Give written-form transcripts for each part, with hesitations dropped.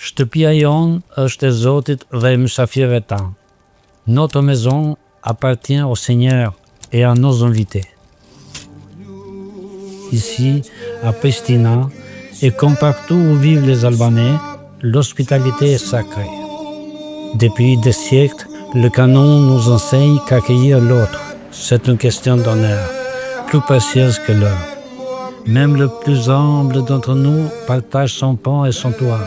Shtëpia jon është e Zotit dhe e mysafirëve tanë. Notre maison appartient au Seigneur et à nos invités. Ici, à Pristina, et comme partout où vivent les Albanais, l'hospitalité est sacrée. Depuis des siècles, le canon nous enseigne qu'accueillir l'autre, c'est une question d'honneur, plus précieuse que l'or. Même le plus humble d'entre nous partage son pain et son toit,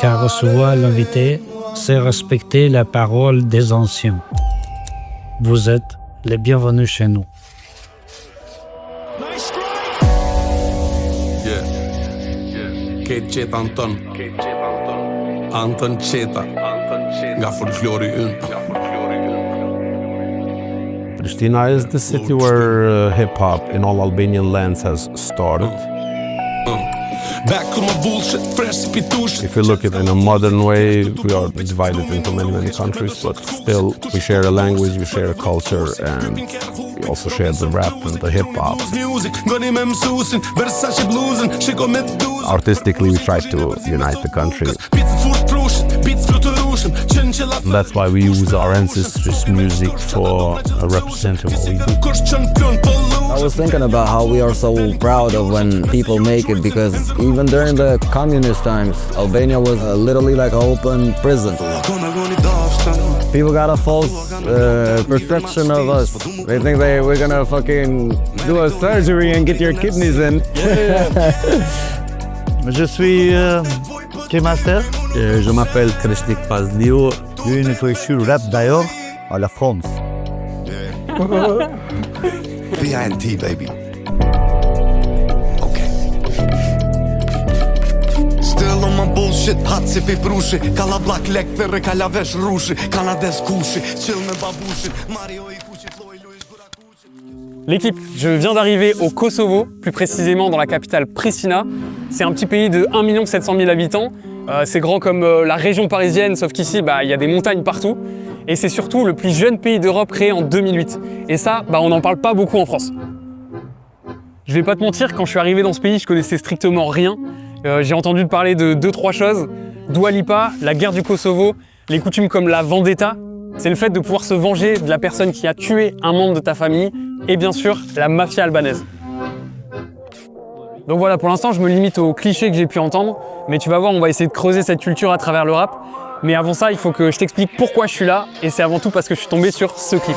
car recevoir l'invité, c'est respecter la parole des anciens. Vous êtes les bienvenus chez nous. Kate Qeta Anton Qeta nga folklori ynë. Pristina is the city where hip-hop in all Albanian lands has started. Back on my bullshit, fresh pitush. If you look at it in a modern way, we are divided into many countries, but still we share a language, we share a culture, and we also share the rap and the hip-hop. Artistically, we try to unite the country. And that's why we use our ancestors' music for representing what we do. I was thinking about how we are so proud of when people make it, because even during the communist times, Albania was literally like an open prison. People got a false perception of us. They think we're gonna fucking do a surgery and get your kidneys in. Je suis K-Master. Je m'appelle Kreshnik Pazliu. J'ai une écriture rap d'ailleurs à la France. BNT, baby. Okay. Still on my bullshit, hot si pi prushi. Kalla black leg, thyrre kalla vesh rushi. Kanades kushi, chill me babushin. Mario I kushi, Floyd Luis Gurakushi. L'équipe, je viens d'arriver au Kosovo, plus précisément dans la capitale Pristina. C'est un petit pays de 1 700 000 habitants. C'est grand comme la région parisienne, sauf qu'ici, il y a des montagnes partout. Et c'est surtout le plus jeune pays d'Europe créé en 2008. Et ça, on n'en parle pas beaucoup en France. Je vais pas te mentir, quand je suis arrivé dans ce pays, je connaissais strictement rien. J'ai entendu parler de 2-3 choses. Dua Lipa, la guerre du Kosovo, les coutumes comme la vendetta. C'est le fait de pouvoir se venger de la personne qui a tué un membre de ta famille. Et bien sûr, la mafia albanaise. Donc voilà, pour l'instant, je me limite aux clichés que j'ai pu entendre. Mais tu vas voir, on va essayer de creuser cette culture à travers le rap. Mais avant ça, il faut que je t'explique pourquoi je suis là. Et c'est avant tout parce que je suis tombé sur ce clip.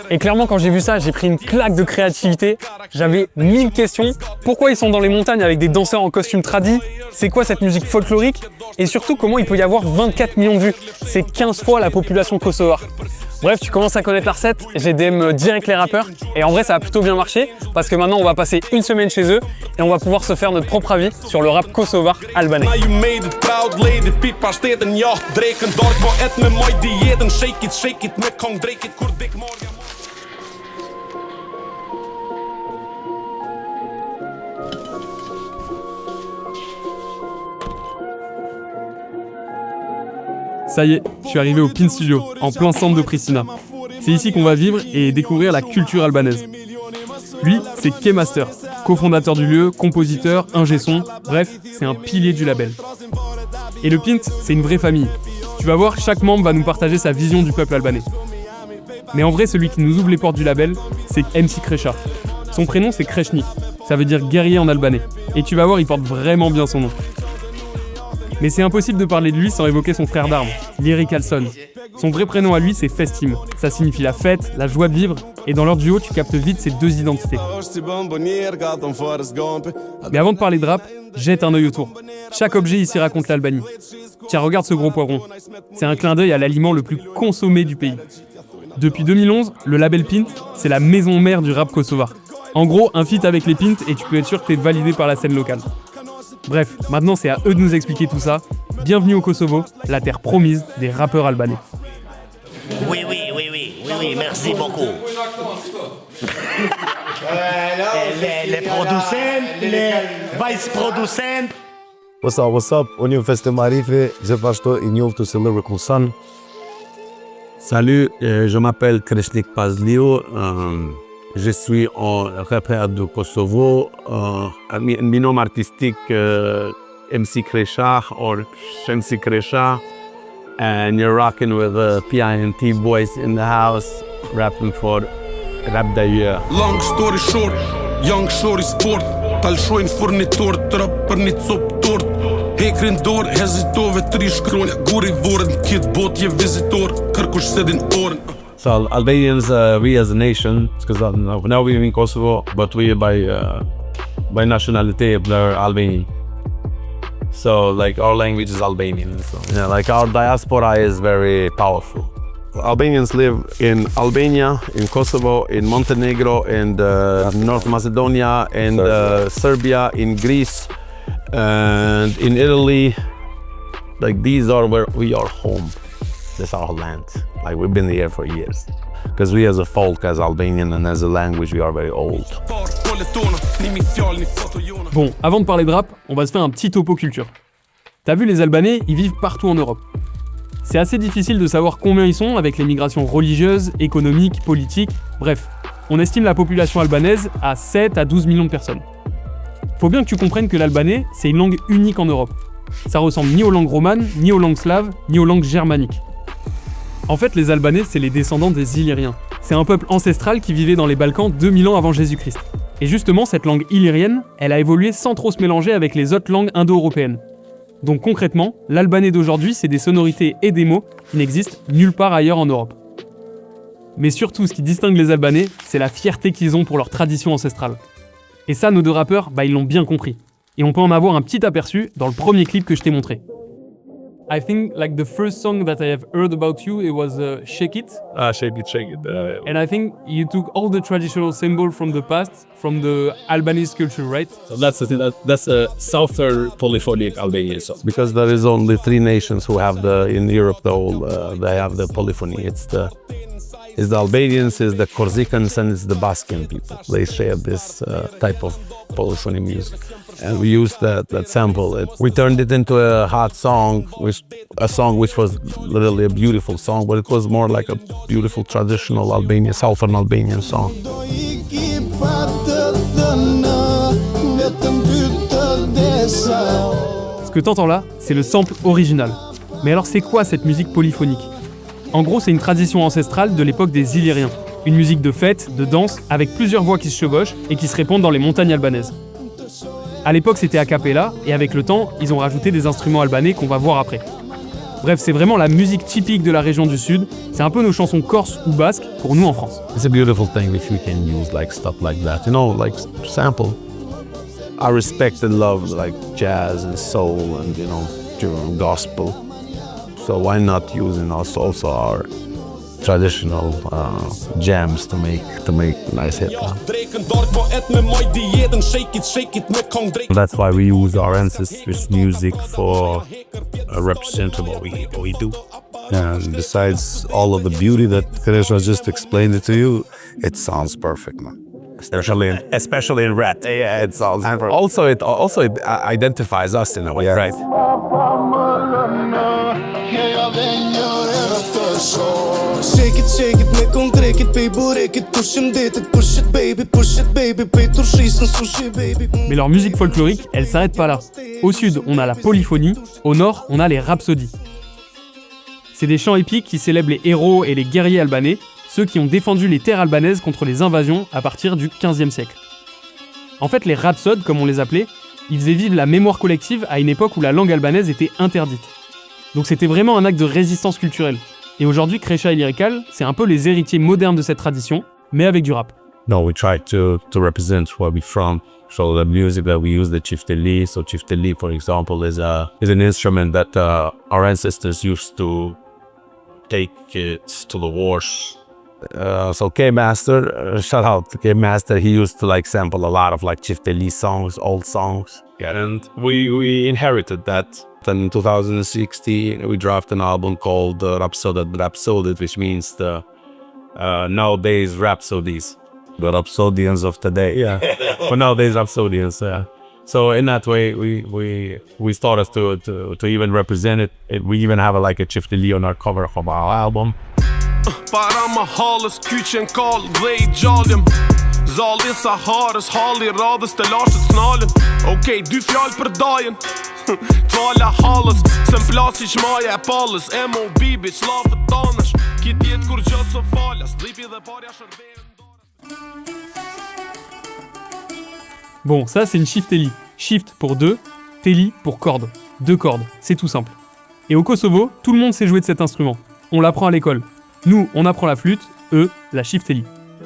Et clairement, quand j'ai vu ça, j'ai pris une claque de créativité. J'avais 1000 questions. Pourquoi ils sont dans les montagnes avec des danseurs en costume tradi? C'est quoi cette musique folklorique? Et surtout, comment il peut y avoir 24 millions de vues? C'est 15 fois la population kosovare. Bref, tu commences à connaître la recette, j'ai DM direct les rappeurs et en vrai ça a plutôt bien marché parce que maintenant on va passer une semaine chez eux et on va pouvoir se faire notre propre avis sur le rap kosovar albanais. Ça y est, je suis arrivé au Pin Studio, en plein centre de Pristina. C'est ici qu'on va vivre et découvrir la culture albanaise. Lui, c'est K-Master, cofondateur du lieu, compositeur, ingé son, bref, c'est un pilier du label. Et le Pint, c'est une vraie famille. Tu vas voir, chaque membre va nous partager sa vision du peuple albanais. Mais en vrai, celui qui nous ouvre les portes du label, c'est MC Kresha. Son prénom, c'est Kreshnik, ça veut dire guerrier en albanais. Et tu vas voir, il porte vraiment bien son nom. Mais c'est impossible de parler de lui sans évoquer son frère d'armes, Lyric Alson. Son vrai prénom à lui, c'est Festim. Ça signifie la fête, la joie de vivre, et dans leur duo, tu captes vite ces deux identités. Mais avant de parler de rap, jette un œil autour. Chaque objet ici raconte l'Albanie. Tiens, regarde ce gros poivron. C'est un clin d'œil à l'aliment le plus consommé du pays. Depuis 2011, le label Pint, c'est la maison mère du rap kosovar. En gros, un feat avec les Pint et tu peux être sûr que t'es validé par la scène locale. Bref, maintenant c'est à eux de nous expliquer tout ça. Bienvenue au Kosovo, la terre promise des rappeurs albanais. Oui, merci beaucoup. les producents, les vice-producents. What's up? Unë jam Festim Arifi, gjithashtu I njohur si Lyrical Son. Salut, je m'appelle Kreshnik Pazlio. Je suis un rappeur du Kosovo. Mon nom artistique MC Kresha or MC Kresha. And you're rocking with PINT boys in the house, rapping for Rap D'ailleurs. Long story short, young shorty sport. Talshojnë furnitor, trap për një cop tort. Hekrin dorë, hezitove, 3 shkronja. Guri vorën, kit bot je vizitor. Kërkush sedin orën. So Albanians, we as a nation, because now we live in Kosovo, but we by nationality we're Albanian. So like our language is Albanian. So yeah, like our diaspora is very powerful. Albanians live in Albania, in Kosovo, in Montenegro, in North Macedonia, in Serbia, in Greece, and in Italy. Like these are where we are home. This is our land. Like we've been here for years. Because we as a folk, as Albanian and as a language, we are very old. Bon, avant de parler de rap, on va se faire un petit topo culture. T'as vu, les Albanais, ils vivent partout en Europe. C'est assez difficile de savoir combien ils sont avec les migrations religieuses, économiques, politiques, bref. On estime la population albanaise à 7 à 12 millions de personnes. Faut bien que tu comprennes que l'albanais, c'est une langue unique en Europe. Ça ressemble ni aux langues romanes, ni aux langues slaves, ni aux langues germaniques. En fait, les Albanais, c'est les descendants des Illyriens. C'est un peuple ancestral qui vivait dans les Balkans 2000 ans avant Jésus-Christ. Et justement, cette langue illyrienne, elle a évolué sans trop se mélanger avec les autres langues indo-européennes. Donc concrètement, l'albanais d'aujourd'hui, c'est des sonorités et des mots qui n'existent nulle part ailleurs en Europe. Mais surtout, ce qui distingue les Albanais, c'est la fierté qu'ils ont pour leur tradition ancestrale. Et ça, nos deux rappeurs, ils l'ont bien compris. Et on peut en avoir un petit aperçu dans le premier clip que je t'ai montré. I think like the first song that I have heard about you, it was Shake It. Shake it, shake it. And I think you took all the traditional symbols from the past, from the Albanese culture, right? So that's the thing, that's a southern polyphonic Albanian song. Because there is only 3 nations who have in Europe, they have the polyphony. It's the Albanians, it's the Corsicans, and it's the Basquian people. They share this type of polyphony music. And we used that sample. We turned it into a hot song, a song which was literally a beautiful song, but it was more like a beautiful traditional Albanian, Southern Albanian song. Ce que t'entends là, c'est le sample original. Mais alors c'est quoi cette musique polyphonique ? En gros, c'est une tradition ancestrale de l'époque des Illyriens. Une musique de fête, de danse, avec plusieurs voix qui se chevauchent et qui se répondent dans les montagnes albanaises. À l'époque, c'était a cappella, et avec le temps, ils ont rajouté des instruments albanais qu'on va voir après. Bref, c'est vraiment la musique typique de la région du Sud. C'est un peu nos chansons corses ou basques pour nous en France. It's a beautiful thing if you can use like stuff like that, you know, like sample. I respect and love like jazz and soul and gospel. So why not using also our traditional jams to make nice hip hop? That's why we use our ancestors' music for representing what we do. And besides all of the beauty that Kresha just explained it to you, it sounds perfect, man. Especially in rap. Yeah, it sounds perfect. Also it identifies us in a way, right? Shake it, me kon drek it, baby, break it, push it, baby, pay to sushi, baby. Mais leur musique folklorique, elle s'arrête pas là. Au sud, on a la polyphonie, au nord, on a les rhapsodies. C'est des chants épiques qui célèbrent les héros et les guerriers albanais, ceux qui ont défendu les terres albanaises contre les invasions à partir du XVe siècle. En fait, les rhapsodes, comme on les appelait, ils faisaient vivre la mémoire collective à une époque où la langue albanaise était interdite. Donc c'était vraiment un acte de résistance culturelle. Et aujourd'hui, Kresha et Lyrical, c'est un peu les héritiers modernes de cette tradition, mais avec du rap. No, we try to represent where we're from. So the music that we use, the chifteli. So chifteli, for example, is an instrument that our ancestors used to take it to the wars. So K-Master, shout out to K-Master, he used to like sample a lot of like chifteli songs, old songs. Yeah, and we inherited that. In 2016, we dropped an album called Rhapsoded, which means the nowadays Rhapsodies. The Rhapsodians of today. Yeah, but nowadays Rhapsodians, yeah. So in that way, we started to even represent it. We even have a chifteli on our cover of our album. Para më halës, kyqen kall dhe I gjallim Zalli Saharës, halli radhës të lashët s'nalën Okej, 2 fjallë për dajen T'fala halës, se m'plasi qmaja e palës MOB, bitch, lafët tanësh Kit jetë kur gjësë o falas Dripi dhe parja shërbejën Bon, ça c'est une shift-teli. Shift pour 2, teli pour corde. 2 cordes, c'est tout simple. Et au Kosovo, tout le monde sait jouer de cet instrument. On l'apprend à l'école. Nous, on apprend la flûte, eux, la shift-teli.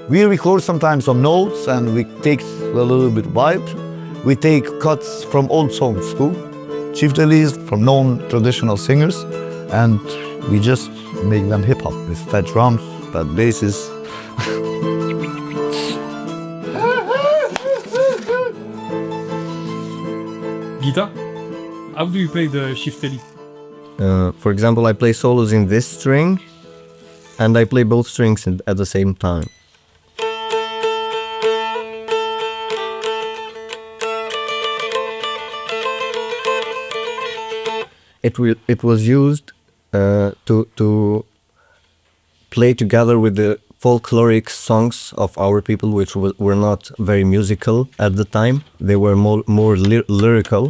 We record sometimes some notes and we take a little bit vibe. We take cuts from old songs too. Chiftelis from known traditional singers. And we just make them hip-hop with fat drums, fat basses. Gita, how do you play the shift-teli? For example, I play solos in this string, and I play both strings at the same time. It was used to play together with the folkloric songs of our people, which were not very musical at the time. They were more lyrical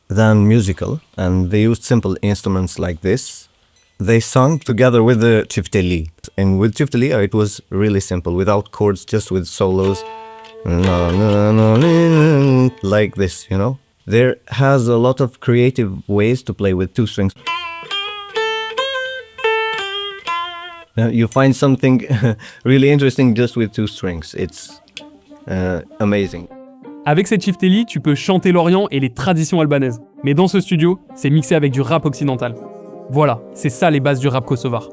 than musical, and they used simple instruments like this. They sung together with the chifteli, and with chifteli it was really simple, without chords, just with solos, like this, you know. There has a lot of creative ways to play with 2 strings. You find something really interesting just with 2 strings. It's amazing. Avec cette shift-teli, tu peux chanter l'Orient et les traditions albanaises. Mais dans ce studio, c'est mixé avec du rap occidental. Voilà, c'est ça les bases du rap kosovar.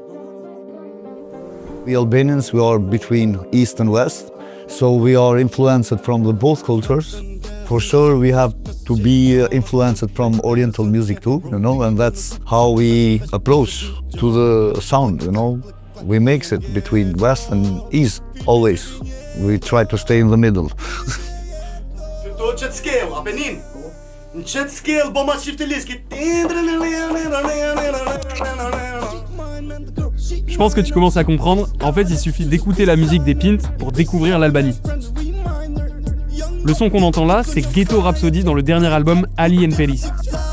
We Albanians, we are between East and West, so we are influenced from both cultures. For sure, we have to be influenced from Oriental music too, you know, and that's how we approach to the sound, you know. We mix it between West and East, always. We try to stay in the middle. Je pense que tu commences à comprendre, en fait il suffit d'écouter la musique des Pint pour découvrir l'Albanie. Le son qu'on entend là, c'est Ghetto Rhapsody dans le dernier album Ali and Peris.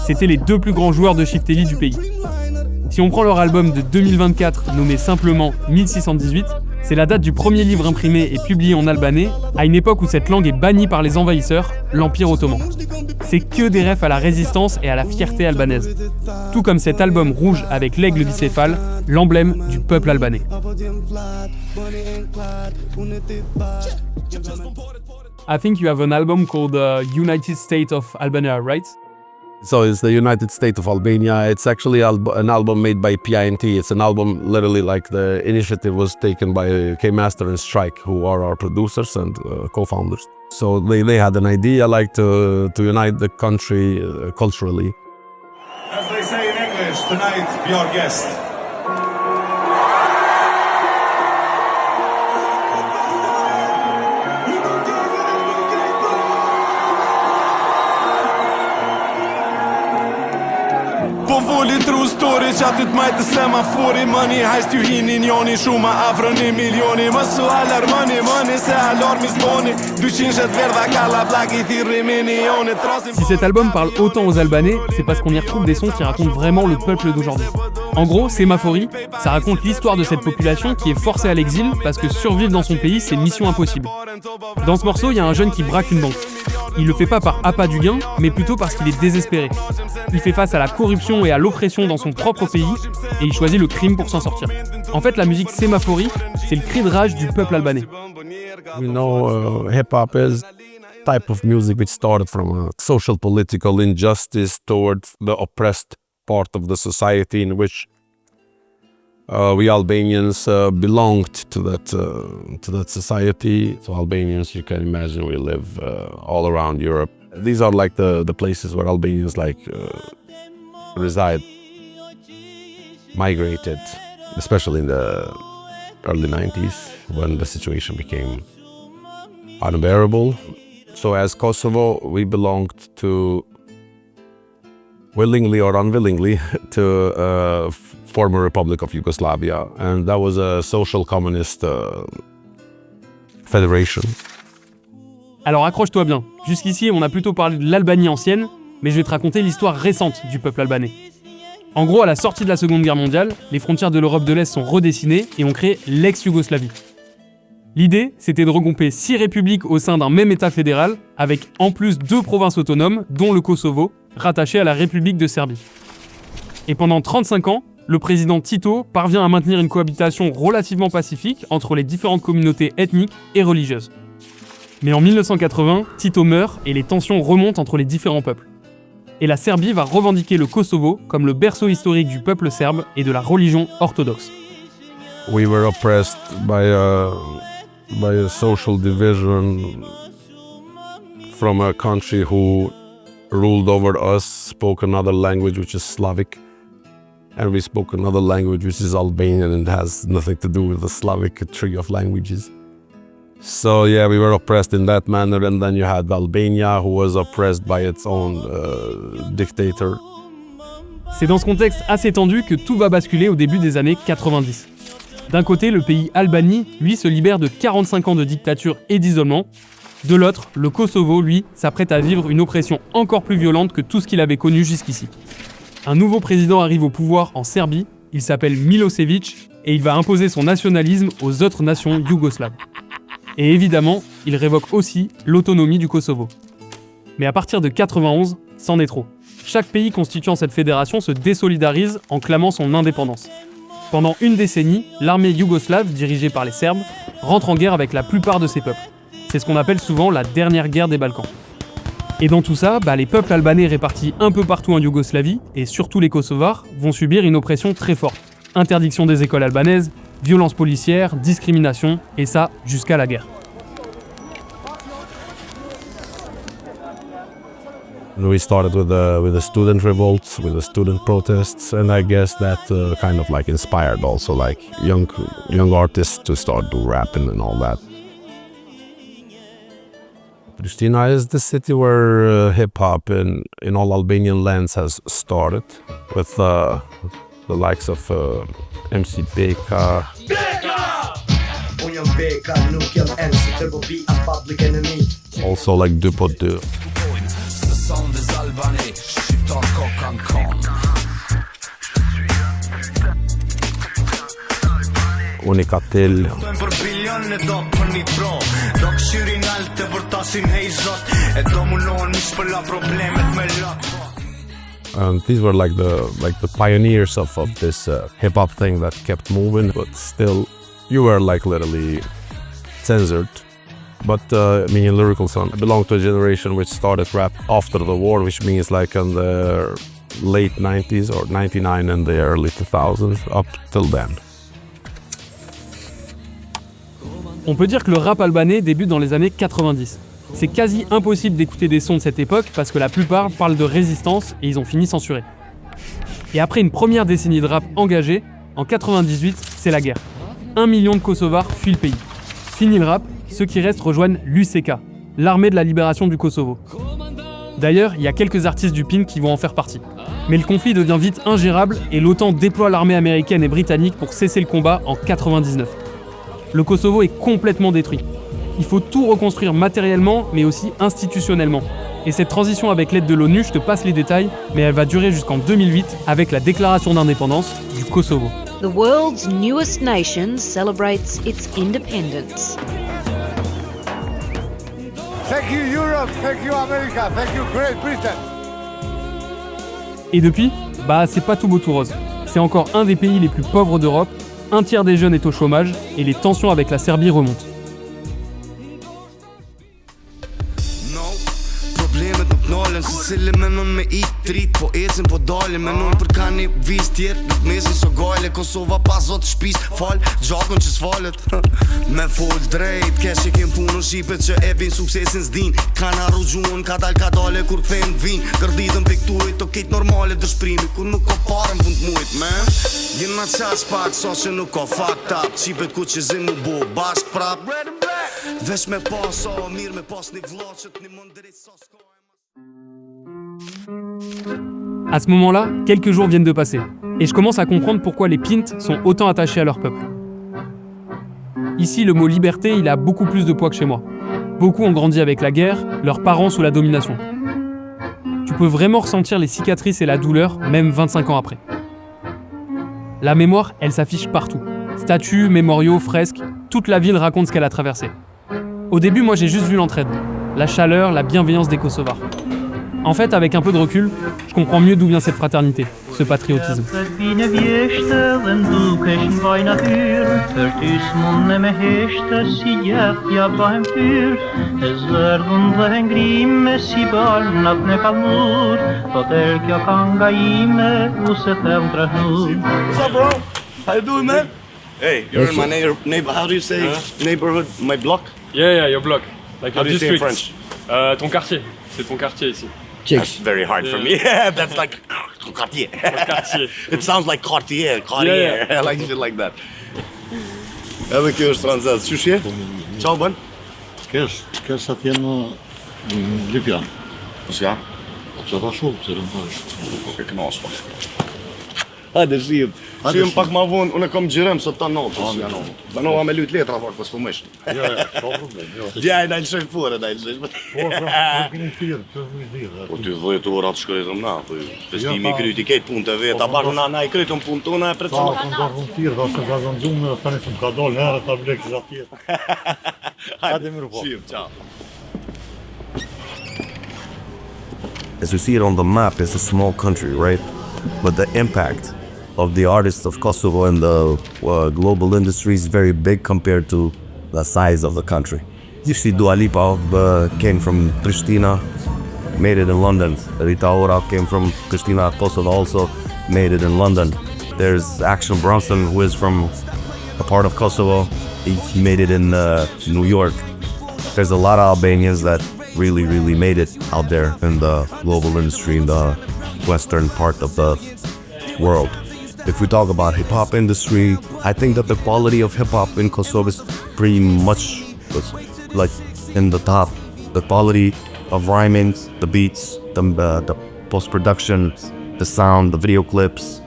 C'était les 2 plus grands joueurs de shift-teli du pays. Si on prend leur album de 2024 nommé simplement 1618, c'est la date du premier livre imprimé et publié en albanais, à une époque où cette langue est bannie par les envahisseurs, l'Empire ottoman. C'est que des refs à la résistance et à la fierté albanaise. Tout comme cet album rouge avec l'aigle bicéphale, l'emblème du peuple albanais. I think you have an album called United States of Albania, right? So it's the United States of Albania. It's actually an album made by PINT. It's an album literally like the initiative was taken by K-Master and Strike, who are our producers and co-founders. So they had an idea like to unite the country culturally. As they say in English, tonight be our guest. Po voli true story që aty t'majtë semafori Mëni hajst ju hini njoni Shuma afro 1 milioni Mësu alarmoni mëni se alarmi s'boni 200 verda kalla plak I thirri milioni. Si cet album parle autant aux Albanais, c'est parce qu'on y retrouve des sons qui racontent vraiment le peuple d'aujourd'hui. En gros, Sémaphorie, ça raconte l'histoire de cette population qui est forcée à l'exil parce que survivre dans son pays, c'est mission impossible. Dans ce morceau, il y a un jeune qui braque une banque. Il le fait pas par appât du gain, mais plutôt parce qu'il est désespéré. Il fait face à la corruption et à l'oppression dans son propre pays, et il choisit le crime pour s'en sortir. En fait, la musique Sémaphorie, c'est le cri de rage du peuple albanais. You know, hip-hop is type of music which started from a social political injustice towards the oppressed part of the society in which we Albanians belonged to that society. So Albanians, you can imagine, we live all around Europe. These are like the places where Albanians reside, migrated, especially in the early 90s when the situation became unbearable. So as Kosovo, we belonged to willingly or unwillingly, to former Republic of Yugoslavia, and that was a social communist federation. Alors accroche-toi bien, jusqu'ici on a plutôt parlé de l'Albanie ancienne, mais je vais te raconter l'histoire récente du peuple albanais. En gros, à la sortie de la Seconde Guerre mondiale, les frontières de l'Europe de l'Est sont redessinées et ont créé l'ex-Yougoslavie. L'idée, c'était de regrouper 6 républiques au sein d'un même État fédéral, avec en plus 2 provinces autonomes, dont le Kosovo, rattaché à la République de Serbie. Et pendant 35 ans, le président Tito parvient à maintenir une cohabitation relativement pacifique entre les différentes communautés ethniques et religieuses. Mais en 1980, Tito meurt et les tensions remontent entre les différents peuples. Et la Serbie va revendiquer le Kosovo comme le berceau historique du peuple serbe et de la religion orthodoxe. We were oppressed by a social division from a country who ruled over us, spoke another language which is Slavic, and we spoke another language which is Albanian and has nothing to do with the Slavic tree of languages. So yeah, we were oppressed in that manner, and then you had Albania who was oppressed by its own dictator. C'est dans ce contexte assez tendu que tout va basculer au début des années 90. D'un côté, le pays Albanie, lui, se libère de 45 ans de dictature et d'isolement. De l'autre, le Kosovo, lui, s'apprête à vivre une oppression encore plus violente que tout ce qu'il avait connu jusqu'ici. Un nouveau président arrive au pouvoir en Serbie, il s'appelle Milosevic, et il va imposer son nationalisme aux autres nations yougoslaves. Et évidemment, il révoque aussi l'autonomie du Kosovo. Mais à partir de 91, c'en est trop. Chaque pays constituant cette fédération se désolidarise en clamant son indépendance. Pendant une décennie, l'armée yougoslave, dirigée par les Serbes, rentre en guerre avec la plupart de ces peuples. C'est ce qu'on appelle souvent la dernière guerre des Balkans. Et dans tout ça, les peuples albanais répartis un peu partout en Yougoslavie, et surtout les Kosovars, vont subir une oppression très forte. Interdiction des écoles albanaises, violences policières, discrimination, et ça jusqu'à la guerre. We started with the student revolts, with the student protests, and I guess that kind of like inspired also like young artists to start do rapping and all that. Pristina is the city where hip-hop in all Albanian lands has started, with the likes of MC Beka. Also like Dupo2. Unikatel. And these were like the pioneers of this hip hop thing that kept moving, but still you were like literally censored. But in lyrical song, I belong to a generation which started rap after the war, which means like in the late 90s or 99 and the early 2000s, up till then. On peut dire que le rap albanais débute dans les années 90. C'est quasi impossible d'écouter des sons de cette époque parce que la plupart parlent de résistance et ils ont fini censurés. Et après une première décennie de rap engagé, en 98, c'est la guerre. 1 million de Kosovars fuient le pays. Fini le rap, ceux qui restent rejoignent l'UCK, l'armée de la libération du Kosovo. D'ailleurs, il y a quelques artistes du PIN qui vont en faire partie. Mais le conflit devient vite ingérable et l'OTAN déploie l'armée américaine et britannique pour cesser le combat en 99. Le Kosovo est complètement détruit. Il faut tout reconstruire matériellement, mais aussi institutionnellement. Et cette transition avec l'aide de l'ONU, je te passe les détails, mais elle va durer jusqu'en 2008 avec la déclaration d'indépendance du Kosovo. The world's newest nation celebrates its independence. Thank you Europe, thank you America, thank you Great Britain. Et depuis, c'est pas tout beau tout rose. C'est encore un des pays les plus pauvres d'Europe, un tiers des jeunes est au chômage et les tensions avec la Serbie remontent. Cili me non me I trit, po ecim po dalim me non për ka një viz tjetë Nuk mesin so gajle, Kosova pa zot shpis Fal, gjakon që s'falet Me fol drejt, kesh i kem punë shqipet që e bin suksesin s'din Kana rrugjuën, ka dale kur t'thejnë t'vin Kërditën piktuit, to kejt normale dëshprimi Kur nuk ka parën pun t'mujt, man Jena qaq pak, sa që nuk ka fucked up Qipet ku që zim mu bo, bashk prap Vesh me pas, sa mirë me pas një vla që t'ni mund drejt sa s'ka À ce moment-là, quelques jours viennent de passer, et je commence à comprendre pourquoi les Pintes sont autant attachés à leur peuple. Ici, le mot liberté, il a beaucoup plus de poids que chez moi. Beaucoup ont grandi avec la guerre, leurs parents sous la domination. Tu peux vraiment ressentir les cicatrices et la douleur, même 25 ans après. La mémoire, elle s'affiche partout. Statues, mémoriaux, fresques, toute la ville raconte ce qu'elle a traversé. Au début, moi j'ai juste vu l'entraide, la chaleur, la bienveillance des Kosovars. En fait, avec un peu de recul, je comprends mieux d'où vient cette fraternité, ce patriotisme. What's up, bro? How you doing, man? Hey, you're in my neighbor. How do you say neighborhood? My block? Yeah, your block. Like How do you say in French? Ton quartier. C'est ton quartier ici. That's very hard for me. Yeah, that's like quartier. It sounds like Cartier. Yeah. I like shit like that. Edhe kjo është tranzat. Çu je? Ciao, bën? Kesh atje në Lipjan. S'ka? Që ta shumë, që rëmëtash. Ke kënaqur. Hajde, shihem pak ma vonë, unë kam xhirem sot ta natës. Banova me lut letra fort, po s'po mësh. Ja, ka problem. Ja, dal shoj fare, dal shoj. Keni thirr, ç'është dhirë. Po ty 10 ora të shkojmë na, po festimi kryti këtë punët e veta, bashkë na i krytëm punë tona e Sa kanë dorë thirr, ose ka zonë gjumë, tani s'm ka dalë herë ta blek atje. Hajde mirë po. Ciao. As you see it on the map, it's a small country, right? But the impact of the artists of Kosovo in the global industry is very big compared to the size of the country. You see Dua Lipa came from Pristina, made it in London. Rita Ora came from Pristina, Kosovo, also made it in London. There's Action Bronson, who is from a part of Kosovo. He made it in New York. There's a lot of Albanians that really made it out there in the global industry in the western part of the world. If we talk about hip-hop industry, I think that the quality of hip-hop in Kosovo is pretty much like in the top. The quality of rhyming, the beats, the post-production, the sound, the video clips,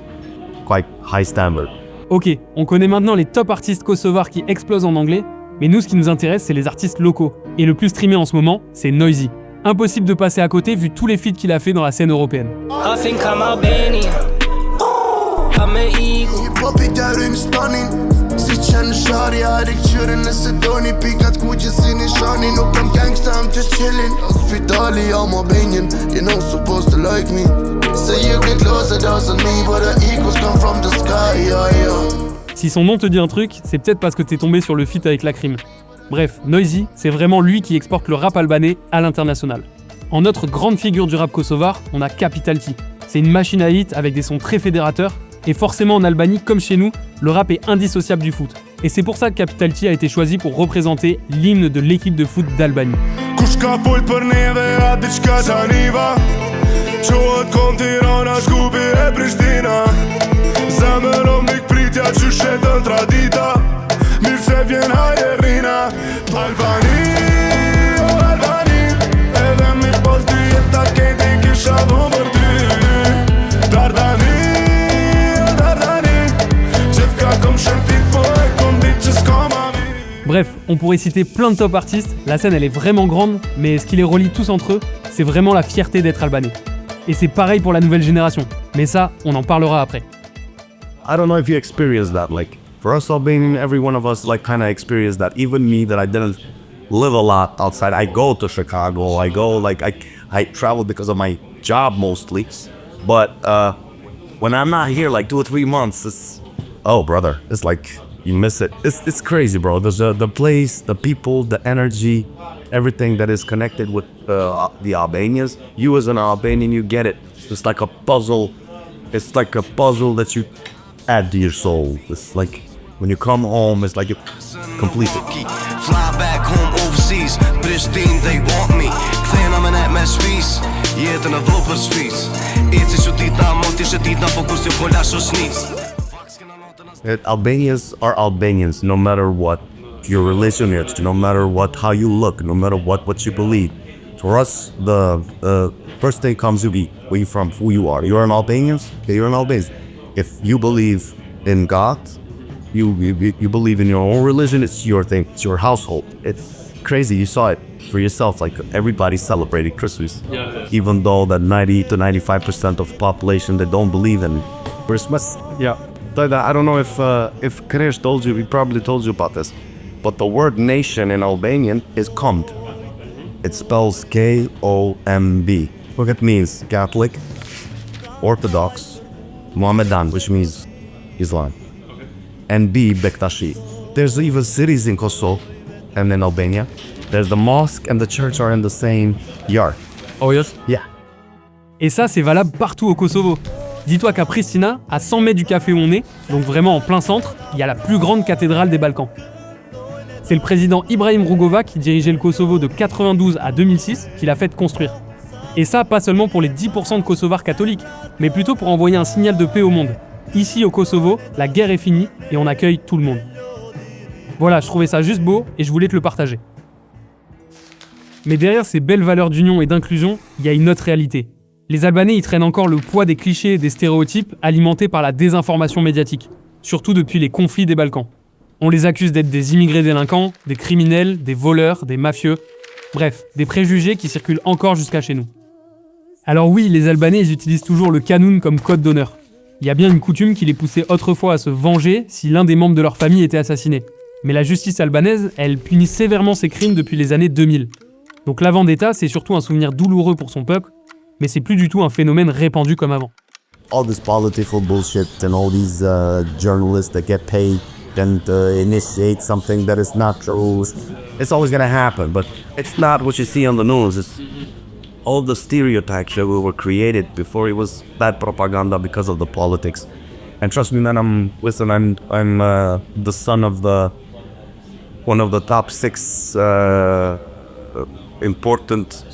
quite high standard. Ok, on connaît maintenant les top artistes kosovars qui explosent en anglais, mais nous ce qui nous intéresse c'est les artistes locaux. Et le plus streamé en ce moment, c'est Noisy. Impossible de passer à côté vu tous les feats qu'il a fait dans la scène européenne. I think I'm Albanian. I'm an eagle. Popi deri në stanin. Si qenë shari, arik qyrin nëse doni. Pikat ku që si një shani. Nuk kam gangsta, I'm just chillin'. Hospitali, I'm Albanian. You're not supposed to like me. So you get closer, doesn't me. But the eagles come from the sky, yeah. Si son nom te dit un truc, c'est peut-être parce que t'es tombé sur le feat avec Lakrim. Bref, Noisy, c'est vraiment lui qui exporte le rap albanais à l'international. En autre grande figure du rap kosovar, on a Capital T. C'est une machine à hit avec des sons très fédérateurs, et forcément en Albanie, comme chez nous, le rap est indissociable du foot. Et c'est pour ça que Capital T a été choisi pour représenter l'hymne de l'équipe de foot d'Albanie. Bref, on pourrait citer plein de top artistes, la scène elle est vraiment grande, mais ce qui les relie tous entre eux, c'est vraiment la fierté d'être albanais. Et c'est pareil pour la nouvelle génération, mais ça, on en parlera après. I don't know if you experienced that, like, for us Albanian, every one of us, like, kind of experienced that. Even me, that I didn't live a lot outside. I go to Chicago, I travel because of my job mostly. But when I'm not here, like 2 or 3 months, it's, oh, brother, it's like, you miss it. It's crazy, bro. There's the place, the people, the energy, everything that is connected with the Albanians. You as an Albanian, you get it. It's like a puzzle. It's like a puzzle that you add to your soul. It's like when you come home, it's like you complete it. Fly back home overseas, Pristine, they want me. Kthena me net me shpis, jetën e dho për shpis. Eci që tita, mund t'ishe tita, po kur si kolla shosnis. Albanians are Albanians, no matter what your religion is, no matter what, how you look, no matter what you believe. For us, the first thing comes to be where you from, who you are. You're an Albanian, okay, you're an Albanian. If you believe in God, you believe in your own religion, it's your thing, it's your household. It's crazy, you saw it for yourself, like everybody celebrated Christmas. Yeah. Even though that 90 to 95% of the population that don't believe in Christmas. Yeah. I don't know if Krish told you, he probably told you about this, but the word nation in Albanian is Komd. It spells K-O-M-B. What it means, Catholic, Orthodox, Mohammedan, which means Islam, and B, Bektashi. There's even cities in Kosovo and in Albania. There's the mosque and the church are in the same yard. Oh yes? Yeah. Et ça, c'est valable partout au Kosovo. Dis-toi qu'à Pristina, à 100 mètres du café où on est, donc vraiment en plein centre, il y a la plus grande cathédrale des Balkans. C'est le président Ibrahim Rugova qui dirigeait le Kosovo de 92 à 2006 qui l'a fait construire. Et ça, pas seulement pour les 10% de Kosovars catholiques, mais plutôt pour envoyer un signal de paix au monde. Ici au Kosovo, la guerre est finie et on accueille tout le monde. Voilà, je trouvais ça juste beau et je voulais te le partager. Mais derrière ces belles valeurs d'union et d'inclusion, il y a une autre réalité. Les Albanais y traînent encore le poids des clichés et des stéréotypes alimentés par la désinformation médiatique, surtout depuis les conflits des Balkans. On les accuse d'être des immigrés délinquants, des criminels, des voleurs, des mafieux, bref, des préjugés qui circulent encore jusqu'à chez nous. Alors oui, les Albanais ils utilisent toujours le Kanun comme code d'honneur. Il y a bien une coutume qui les poussait autrefois à se venger si l'un des membres de leur famille était assassiné. Mais la justice albanaise, elle punit sévèrement ces crimes depuis les années 2000. Donc la vendetta, c'est surtout un souvenir douloureux pour son peuple, mais c'est plus du tout un phénomène répandu comme avant. All this political bullshit and all these journalists that get paid and initiate something that is not true. It's always gonna happen, but it's not what you see on the news. It's all the stereotypes that were created before it was bad propaganda because of the politics. And trust me, man, I'm the son of one of the top 6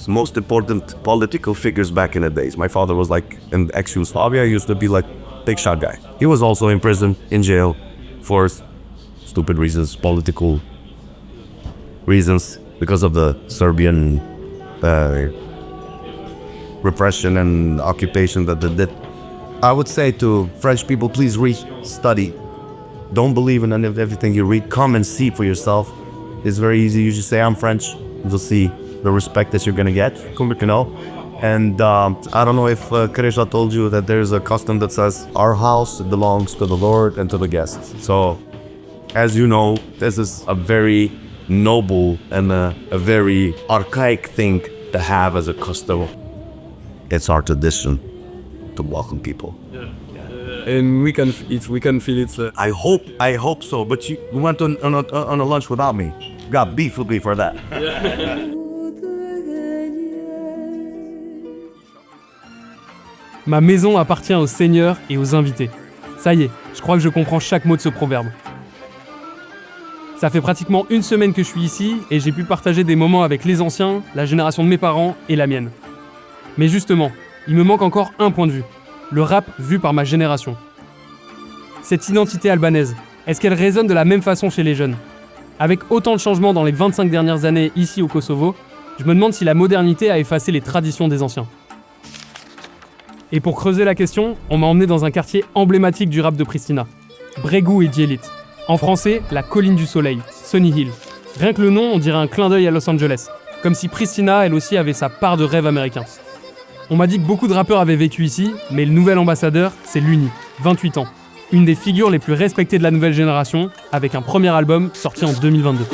most important political figures back in the days. My father was like in ex-Yugoslavia, used to be like big shot guy. He was also in prison, in jail for stupid reasons, political reasons, because of the Serbian repression and occupation that they did. I would say to French people, please read, study. Don't believe in everything you read. Come and see for yourself. It's very easy. You just say, I'm French. You'll see the respect that you're gonna get, you know. And I don't know if Krisha told you that there's a custom that says, our house belongs to the Lord and to the guests. So, as you know, this is a very noble and a very archaic thing to have as a custom. It's our tradition to welcome people. And we can feel it. I hope so. But you went on a lunch without me. Got beef with me for that. Ma maison appartient au Seigneur et aux invités. Ça y est, je crois que je comprends chaque mot de ce proverbe. Ça fait pratiquement une semaine que je suis ici et j'ai pu partager des moments avec les anciens, la génération de mes parents et la mienne. Mais justement, il me manque encore un point de vue. Le rap vu par ma génération. Cette identité albanaise, est-ce qu'elle résonne de la même façon chez les jeunes ? Avec autant de changements dans les 25 dernières années ici au Kosovo, je me demande si la modernité a effacé les traditions des anciens. Et pour creuser la question, on m'a emmené dans un quartier emblématique du rap de Pristina, Bregu et Djelit. En français, la colline du soleil, Sunny Hill. Rien que le nom, on dirait un clin d'œil à Los Angeles, comme si Pristina, elle aussi, avait sa part de rêve américain. On m'a dit que beaucoup de rappeurs avaient vécu ici, mais le nouvel ambassadeur, c'est Luni, 28 ans. Une des figures les plus respectées de la nouvelle génération, avec un premier album sorti en 2022.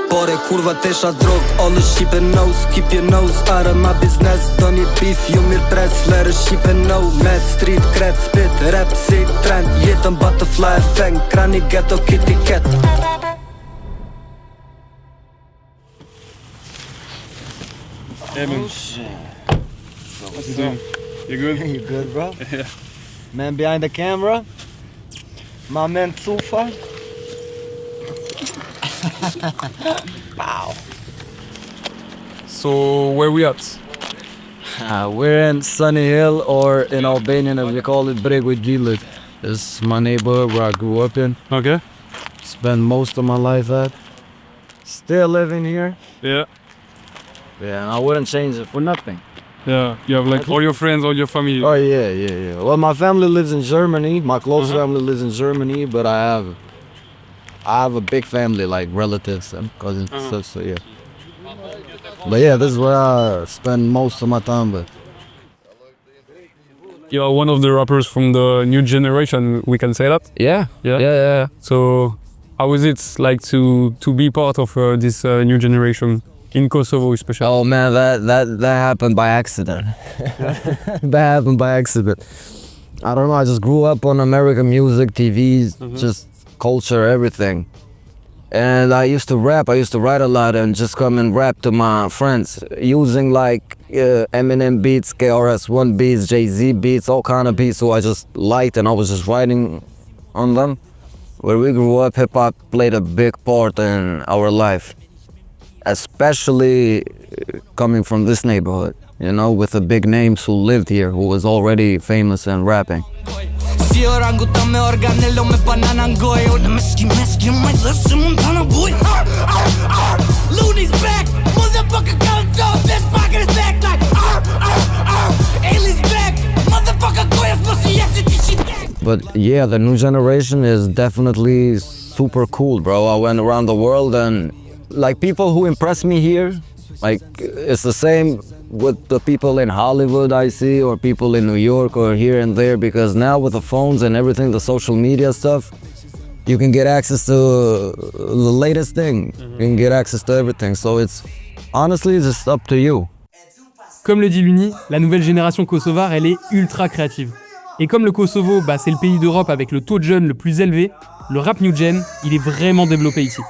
Pore kurva tesha drog, all the sheep and nose. Keep your nose out of my business. Don't need beef, you mir press. Let a sheep and know. Mad street cred, spit, rap, sit, trend. Jetën butterfly fang, krani ghetto kitty cat. Hey man. What's you doing? You good? You good, bro? Yeah. Man behind the camera. My man Tsufa. Wow. So where we at? We're in Sunny Hill, or in Albanian we call it Bregu Djelit. This is my neighborhood where I grew up in. Okay. Spent most of my life at. Still living here. Yeah. Yeah, and I wouldn't change it for nothing. Yeah, you have like all your friends, all your family. Oh yeah. Well, my family lives in Germany. My close family lives in Germany, but I have a big family, like relatives and cousins. So yeah. But yeah, this is where I spend most of my time with. You're one of the rappers from the new generation, we can say that? Yeah. So how is it like to be part of this new generation? In Kosovo especially. Oh man, that happened by accident. That happened by accident. I don't know, I just grew up on American music, TV, just culture, everything. And I used to rap, I used to write a lot and just come and rap to my friends using like Eminem beats, KRS-One beats, Jay-Z beats, all kind of beats. So I just liked and I was just writing on them. Where we grew up, hip-hop played a big part in our life. Especially coming from this neighborhood, you know, with the big names who lived here, who was already famous and rapping. But yeah, the new generation is definitely super cool, bro. I went around the world and like people who impress me here, like it's the same with the people in Hollywood I see or people in New York or here and there, because now with the phones and everything, the social media stuff, you can get access to the latest thing. You can get access to everything. So it's honestly just up to you. Comme le dit Luni, la nouvelle génération kosovare, elle est ultra créative. Et comme le Kosovo, c'est le pays d'Europe avec le taux de jeunes le plus élevé, le rap new gen, il est vraiment développé ici.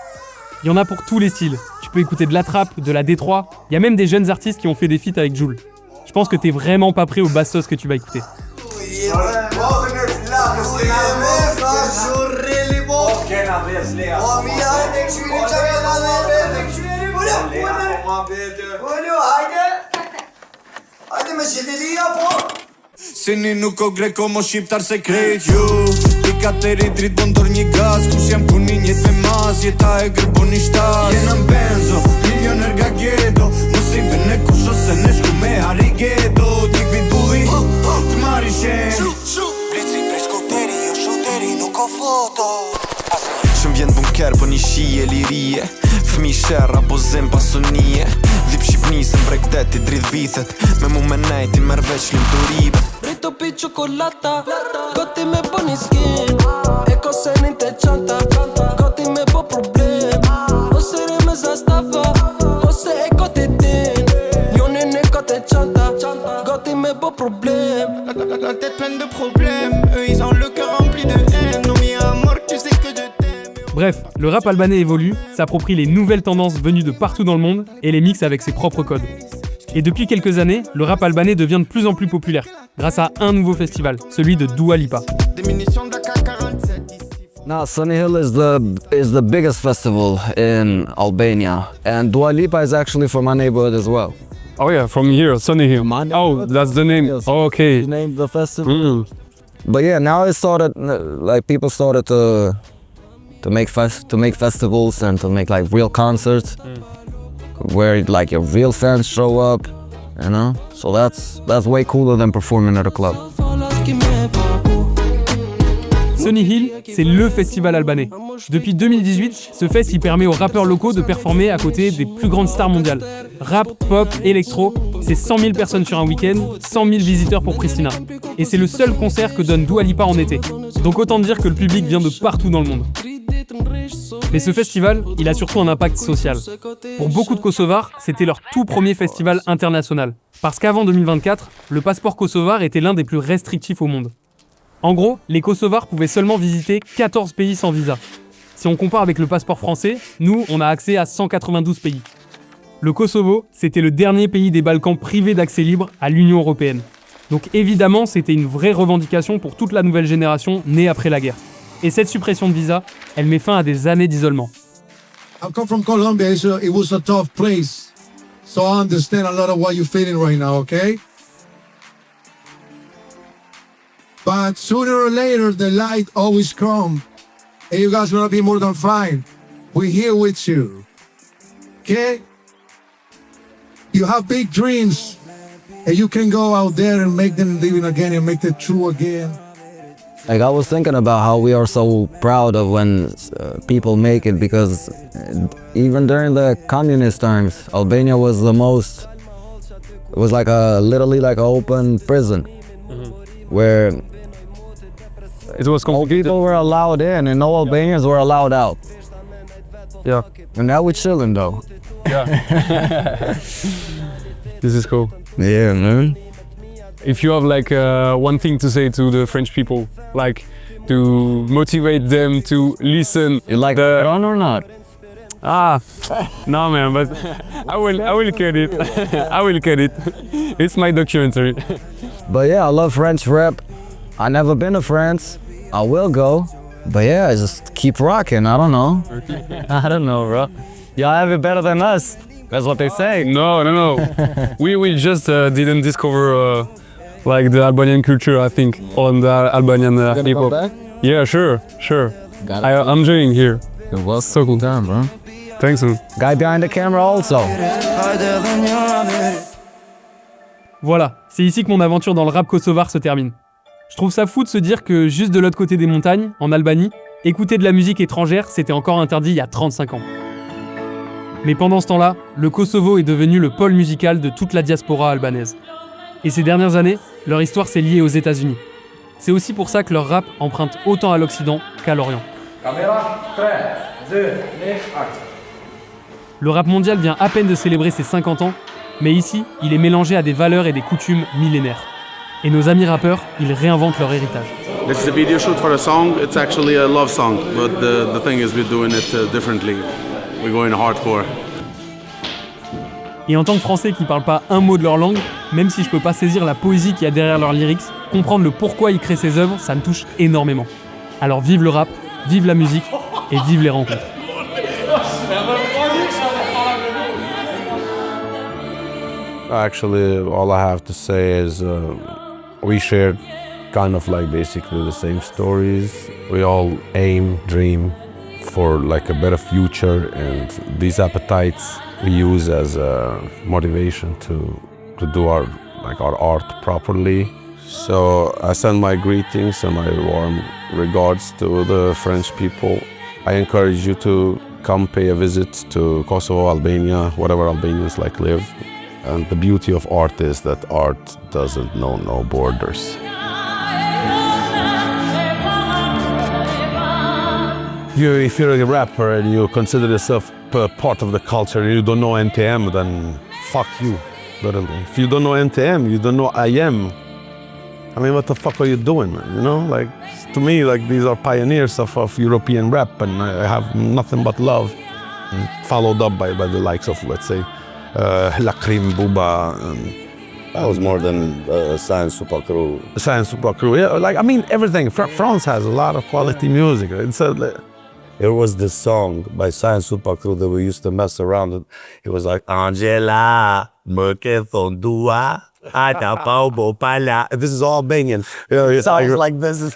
Il y en a pour tous les styles. Tu peux écouter de la trap, de la D3, il y a même des jeunes artistes qui ont fait des feats avec Jul. Je pense que t'es vraiment pas prêt au bastos que tu vas écouter. Sini nuk o grek o mo shqiptar se krejt ju Pikateri drit bondor një gaz Kus jam puni njët me maz Jeta e gërbo një shtas Jena në benzo, milioner ga gjedo Mos i vene kush ose ne shku me arigedo Dik bit bulli, të marri shen Blici prej skoteri, jo shoteri, nuk o foto Shëm vjen bunker për një shije lirie Fmi sherra po zem pasonie Dhip Shqipni se mbregdeti dridh vithet Me mu me nejti merr veç lim të ribe Rito pi cioccolata, goti me po një skin E kose një të qanta, goti me po problem Ose re me zastava, ose e kote tin Njone ne kote qanta, goti me po problem La tête pleine de problèmes Eux ils ont le cœur rempli de haine Non mi amor, tu sais que je t'aime. Bref, le rap albanais évolue, s'approprie les nouvelles tendances venues de partout dans le monde et les mixe avec ses propres codes. Et depuis quelques années, le rap albanais devient de plus en plus populaire, grâce à un nouveau festival, celui de Dua Lipa. Now, Sunny Hill is the biggest festival in Albania, and Dua Lipa is actually from my neighborhood as well. Oh yeah, from here, Sunny Hill. Oh, that's the name. Yes. Oh, okay. He named the festival. But yeah, now it started, like people started to make festivals and to make like real concerts where like your real fans show up, you know. So that's way cooler than performing at a club. Sunny Hill, c'est le festival albanais. Depuis 2018, ce fest il permet aux rappeurs locaux de performer à côté des plus grandes stars mondiales. Rap, pop, électro, c'est 100 000 personnes sur un week-end, 100 000 visiteurs pour Pristina. Et c'est le seul concert que donne Dua Lipa en été. Donc autant dire que le public vient de partout dans le monde. Mais ce festival, il a surtout un impact social. Pour beaucoup de Kosovars, c'était leur tout premier festival international. Parce qu'avant 2024, le passeport kosovar était l'un des plus restrictifs au monde. En gros, les Kosovars pouvaient seulement visiter 14 pays sans visa. Si on compare avec le passeport français, nous, on a accès à 192 pays. Le Kosovo, c'était le dernier pays des Balkans privé d'accès libre à l'Union européenne. Donc évidemment, c'était une vraie revendication pour toute la nouvelle génération née après la guerre. Et cette suppression de visa, elle met fin à des années d'isolement. I come from Colombia, so it was a tough place. So I understand a lot of what you're feeling right now, okay? But sooner or later, the light always comes. And you guys are gonna be more than fine. We're here with you. Okay? You have big dreams, and you can go out there and make them living again and make them true again. Like I was thinking about how we are so proud of when people make it, because even during the communist times, Albania was the most. It was like literally like an open prison, where it was all people were allowed in and no Albanians were allowed out. Yeah. And now we're chilling though. Yeah. This is cool. Yeah, man. If you have like one thing to say to the French people, like to motivate them to listen. You like the Iran or not? No man, but I will get it. I will get it. It's my documentary. But yeah, I love French rap. I never been to France. I will go. But yeah, just keep rocking. I don't know. I don't know, bro. Y'all have it better than us. That's what they say. No. we just didn't discover like the Albanian culture, I think, on the Albanian people. Yeah, sure. I'm enjoying here. It was so cool time, bro. Thanks, man. Guy behind the camera also. Voilà, c'est ici que mon aventure dans le rap kosovar se termine. Je trouve ça fou de se dire que juste de l'autre côté des montagnes, en Albanie, écouter de la musique étrangère, c'était encore interdit il y a 35 ans. Mais pendant ce temps-là, le Kosovo est devenu le pôle musical de toute la diaspora albanaise. Et ces dernières années, leur histoire s'est liée aux États-Unis. C'est aussi pour ça que leur rap emprunte autant à l'Occident qu'à l'Orient. Le rap mondial vient à peine de célébrer ses 50 ans, mais ici, il est mélangé à des valeurs et des coutumes millénaires. Et nos amis rappeurs, ils réinventent leur héritage. This is a video shoot for a song. It's actually a love song, but the thing is we're doing it differently. We're going hardcore. Et en tant que Français qui parle pas un mot de leur langue, même si je peux pas saisir la poésie qu'il y a derrière leurs lyrics, comprendre le pourquoi ils créent ces œuvres, ça me touche énormément. Alors vive le rap, vive la musique et vive les rencontres. Actually, all I have to say is we shared kind of like basically the same stories. We all aim, dream for like a better future, and these appetites we use as a motivation to do our art properly. So I send my greetings and my warm regards to the French people. I encourage you to come pay a visit to Kosovo, Albania, whatever Albanians like live. And the beauty of art is that art doesn't know no borders. If you're a rapper and you consider yourself part of the culture and you don't know NTM, then fuck you, literally. If you don't know NTM, you don't know IM. I mean, what the fuck are you doing, man? You know, like, to me, like, these are pioneers of European rap, and I have nothing but love. And followed up by the likes of, let's say, Lakrim, Buba, and that was more than Science Super Crew. Science Super Crew, yeah, like, I mean, everything. France has a lot of quality music. There was this song by Science Super Crew that we used to mess around with. It was like, Angela, Merkethondua, Atapau Bopala. This is all Albanian. Sounds like this is